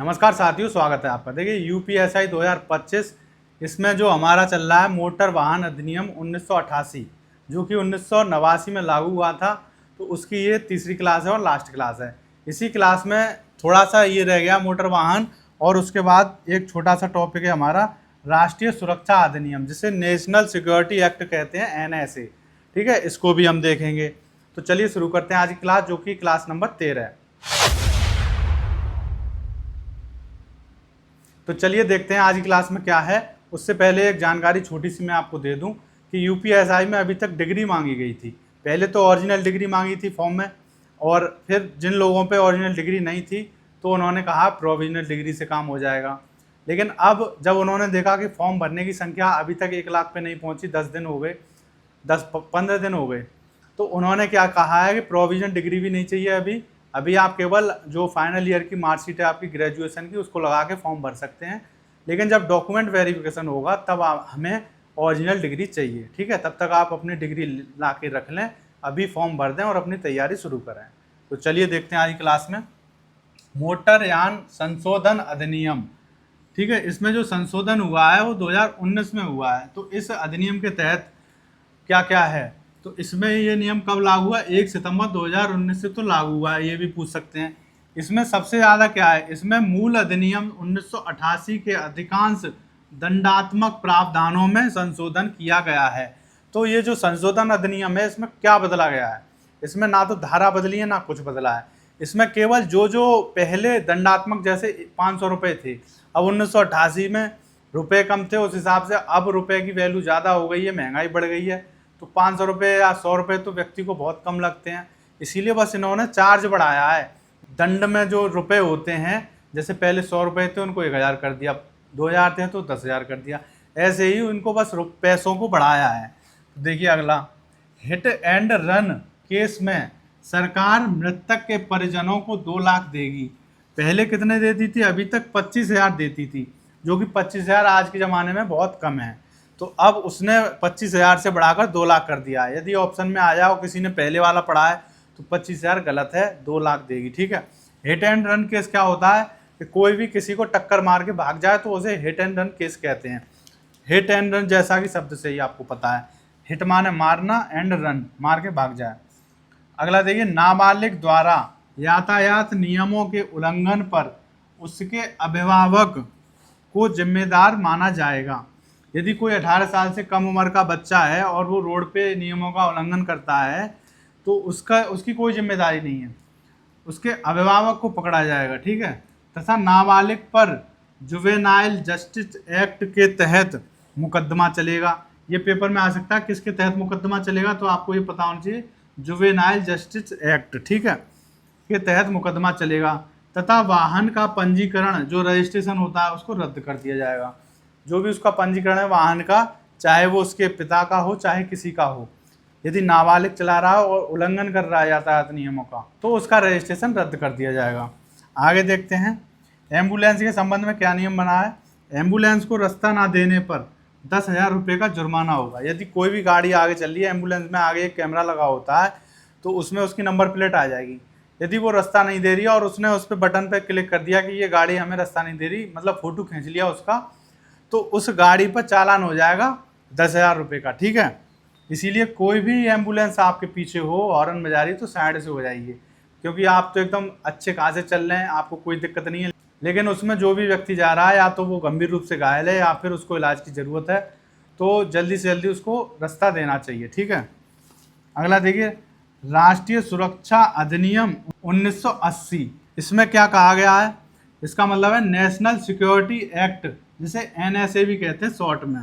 नमस्कार साथियों, स्वागत है आपका। देखिए यूपीएसआई 2025 इसमें जो हमारा चल रहा है मोटर वाहन अधिनियम 1988 जो कि 1989 में लागू हुआ था। तो उसकी ये तीसरी क्लास है और लास्ट क्लास है। इसी क्लास में थोड़ा सा ये रह गया मोटर वाहन, और उसके बाद एक छोटा सा टॉपिक है हमारा राष्ट्रीय सुरक्षा अधिनियम, जिसे नेशनल सिक्योरिटी एक्ट कहते हैं, NSA। ठीक है, इसको भी हम देखेंगे। तो चलिए शुरू करते हैं आज की क्लास, जो कि क्लास नंबर 13 है। तो चलिए देखते हैं आज की क्लास में क्या है। उससे पहले एक जानकारी छोटी सी मैं आपको दे दूं कि यूपीएसआई में अभी तक डिग्री मांगी गई थी। पहले तो ओरिजिनल डिग्री मांगी थी फॉर्म में, और फिर जिन लोगों पे ओरिजिनल डिग्री नहीं थी तो उन्होंने कहा प्रोविजनल डिग्री से काम हो जाएगा। लेकिन अब जब उन्होंने देखा कि फॉर्म भरने की संख्या अभी तक 1 लाख पे नहीं पहुंची, 10 दिन हो गए, 10-15 दिन हो गए, तो उन्होंने क्या कहा है कि प्रोविजनल डिग्री भी नहीं चाहिए। अभी आप केवल जो फाइनल ईयर की मार्कशीट है आपकी ग्रेजुएशन की, उसको लगा के फॉर्म भर सकते हैं। लेकिन जब डॉक्यूमेंट वेरिफिकेशन होगा तब हमें ओरिजिनल डिग्री चाहिए। ठीक है, तब तक आप अपनी डिग्री ला के रख लें, अभी फॉर्म भर दें और अपनी तैयारी शुरू करें। तो चलिए देखते हैं आज की क्लास में मोटरयान संशोधन अधिनियम। ठीक है, इसमें जो संशोधन हुआ है वो 2019 में हुआ है। तो इस अधिनियम के तहत क्या क्या है, तो इसमें ये नियम कब लागू हुआ? 1 सितंबर 2019 से तो लागू हुआ है, ये भी पूछ सकते हैं। इसमें सबसे ज़्यादा क्या है, इसमें मूल अधिनियम 1988 के अधिकांश दंडात्मक प्रावधानों में संशोधन किया गया है। तो ये जो संशोधन अधिनियम है, इसमें क्या बदला गया है? इसमें ना तो धारा बदली है ना कुछ बदला है। इसमें केवल जो पहले दंडात्मक जैसे 500 रुपये थे, अब 1988 में रुपए कम थे, उस हिसाब से अब रुपए की वैल्यू ज़्यादा हो गई है, महंगाई बढ़ गई है। तो 500 रुपये या 100 रुपये तो व्यक्ति को बहुत कम लगते हैं, इसीलिए बस इन्होंने चार्ज बढ़ाया है। दंड में जो रुपए होते हैं, जैसे पहले 100 रुपये थे उनको 1000 कर दिया, 2000 थे तो 10,000 कर दिया, ऐसे ही उनको बस पैसों को बढ़ाया है। देखिए अगला, हिट एंड रन केस में सरकार मृतक के परिजनों को 2 लाख देगी। पहले कितने देती थी? अभी तक 25,000 देती थी, जो कि 25,000 आज के ज़माने में बहुत कम है। तो अब उसने 25,000 से बढ़ाकर 2 लाख कर दिया है। यदि ऑप्शन में आ जाओ किसी ने पहले वाला पढ़ा है तो 25,000 गलत है, 2 लाख देगी। ठीक है, हिट एंड रन केस क्या होता है कि कोई भी किसी को टक्कर मार के भाग जाए तो उसे हिट एंड रन केस कहते हैं। हिट एंड रन जैसा कि शब्द से ही आपको पता है, हिट माने मारना, एंड रन मार के भाग जाए। अगला देखिए, नाबालिग द्वारा यातायात नियमों के उल्लंघन पर उसके अभिभावक को जिम्मेदार माना जाएगा। यदि कोई 18 साल से कम उम्र का बच्चा है और वो रोड पे नियमों का उल्लंघन करता है तो उसकी कोई जिम्मेदारी नहीं है, उसके अभिभावक को पकड़ा जाएगा। ठीक है, तथा नाबालिग पर जुवेनाइल जस्टिस एक्ट के तहत मुकदमा चलेगा। ये पेपर में आ सकता है, किसके तहत मुकदमा चलेगा, तो आपको ये पता होना चाहिए, जुवेनाइल जस्टिस एक्ट, ठीक है, के तहत मुकदमा चलेगा। तथा वाहन का पंजीकरण जो रजिस्ट्रेशन होता है उसको रद्द कर दिया जाएगा। जो भी उसका पंजीकरण है वाहन का, चाहे वो उसके पिता का हो चाहे किसी का हो, यदि नाबालिग चला रहा है और उल्लंघन कर रहा है यातायात नियमों का, तो उसका रजिस्ट्रेशन रद्द कर दिया जाएगा। आगे देखते हैं, एम्बुलेंस के संबंध में क्या नियम बना है। एम्बुलेंस को रास्ता ना देने पर 10,000 रुपये का जुर्माना होगा। यदि कोई भी गाड़ी आगे चल रही है, एम्बुलेंस में आगे एक कैमरा लगा होता है, तो उसमें उसकी नंबर प्लेट आ जाएगी। यदि वो रास्ता नहीं दे रही है और उसने उस पर बटन पर क्लिक कर दिया कि ये गाड़ी हमें रास्ता नहीं दे रही, मतलब फ़ोटो खींच लिया उसका, तो उस गाड़ी पर चालान हो जाएगा 10,000 रुपये का। ठीक है, इसीलिए कोई भी एम्बुलेंस आपके पीछे हो हॉर्न बजा रही तो साइड से हो जाइए, क्योंकि आप तो एकदम अच्छे खासे चल रहे हैं, आपको कोई दिक्कत नहीं है। लेकिन उसमें जो भी व्यक्ति जा रहा है या तो वो गंभीर रूप से घायल है या फिर उसको इलाज की ज़रूरत है, तो जल्दी से जल्दी उसको रास्ता देना चाहिए। ठीक है, अगला देखिए, राष्ट्रीय सुरक्षा अधिनियम 1980। इसमें क्या कहा गया है, इसका मतलब है नेशनल सिक्योरिटी एक्ट, जिसे NSA भी कहते हैं शॉर्ट में।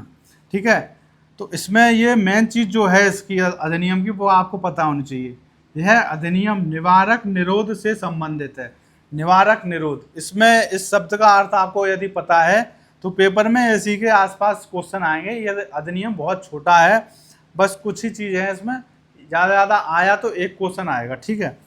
ठीक है, तो इसमें ये मेन चीज़ जो है इसकी अधिनियम की, वो आपको पता होनी चाहिए। यह अधिनियम निवारक निरोध से संबंधित है। निवारक निरोध, इसमें इस शब्द का अर्थ आपको यदि पता है तो पेपर में इसी के आसपास क्वेश्चन आएंगे। यह अधिनियम बहुत छोटा है, बस कुछ ही चीज़ है इसमें, ज़्यादा आया तो एक क्वेश्चन आएगा। ठीक है,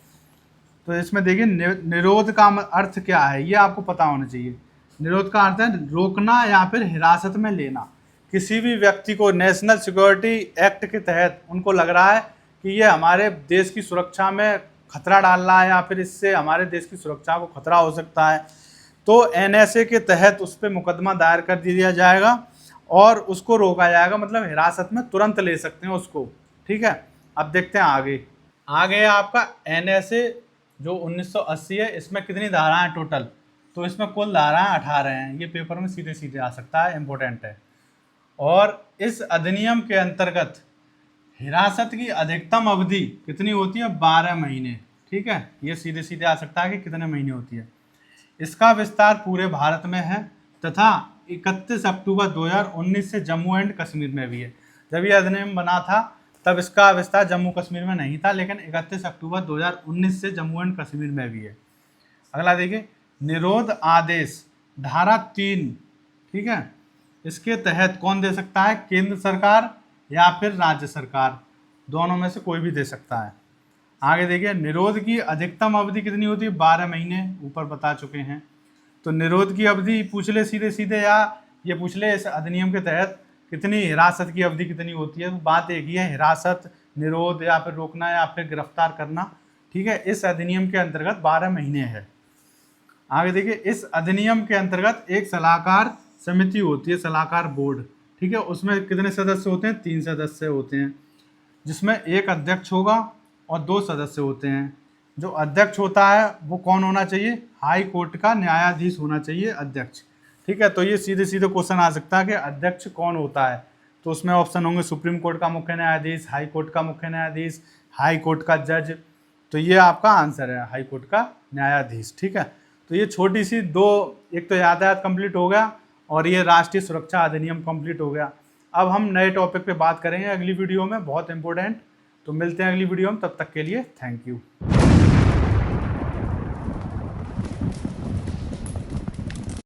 तो इसमें देखिए निरोध का अर्थ क्या है ये आपको पता होना चाहिए। निरोध का अर्थ है रोकना या फिर हिरासत में लेना। किसी भी व्यक्ति को नेशनल सिक्योरिटी एक्ट के तहत उनको लग रहा है कि ये हमारे देश की सुरक्षा में खतरा डाल रहा है या फिर इससे हमारे देश की सुरक्षा को खतरा हो सकता है, तो NSA के तहत उस पर मुकदमा दायर कर दिया जाएगा और उसको रोका जाएगा, मतलब हिरासत में तुरंत ले सकते हैं उसको। ठीक है, अब देखते हैं आगे है आपका NSA जो 1980 है, इसमें कितनी धाराएं टोटल, तो इसमें कुल धाराएं 18 हैं। ये पेपर में सीधे सीधे आ सकता है, इम्पोर्टेंट है। और इस अधिनियम के अंतर्गत हिरासत की अधिकतम अवधि कितनी होती है, 12 महीने। ठीक है, ये सीधे सीधे आ सकता है कि कितने महीने होती है। इसका विस्तार पूरे भारत में है तथा 31 अक्टूबर 2019 से जम्मू एंड कश्मीर में भी है। जब ये अधिनियम बना था तब इसका विस्तार जम्मू कश्मीर में नहीं था, लेकिन 31 अक्टूबर 2019 से जम्मू एंड कश्मीर में भी है। अगला देखिए, निरोध आदेश धारा 3। ठीक है, इसके तहत कौन दे सकता है, केंद्र सरकार या फिर राज्य सरकार, दोनों में से कोई भी दे सकता है। आगे देखिए, निरोध की अधिकतम अवधि कितनी होती है, 12 महीने, ऊपर बता चुके हैं। तो निरोध की अवधि पूछ ले सीधे सीधे, या ये पूछ ले इस अधिनियम के तहत कितनी हिरासत की अवधि कितनी होती है, तो बात एक ही है, हिरासत, निरोध या फिर रोकना या फिर गिरफ्तार करना। ठीक है, इस अधिनियम के अंतर्गत 12 महीने है। आगे देखिए, इस अधिनियम के अंतर्गत एक सलाहकार समिति होती है, सलाहकार बोर्ड। ठीक है, उसमें कितने सदस्य होते हैं, 3 सदस्य होते हैं, जिसमें एक अध्यक्ष होगा और 2 सदस्य होते हैं। जो अध्यक्ष होता है वो कौन होना चाहिए, हाई कोर्ट का न्यायाधीश होना चाहिए अध्यक्ष। ठीक है, तो ये सीधे सीधे क्वेश्चन आ सकता है कि अध्यक्ष कौन होता है, तो उसमें ऑप्शन होंगे सुप्रीम कोर्ट का मुख्य न्यायाधीश, हाई कोर्ट का मुख्य न्यायाधीश, हाई कोर्ट का जज। तो ये आपका आंसर है, हाई कोर्ट का न्यायाधीश। ठीक है, तो ये छोटी सी दो, एक तो यातायात कंप्लीट हो गया और ये राष्ट्रीय सुरक्षा अधिनियम कंप्लीट हो गया। अब हम नए टॉपिक पे बात करेंगे अगली वीडियो में, बहुत इंपॉर्टेंट। तो मिलते हैं अगली वीडियो में, तब तक के लिए थैंक यू।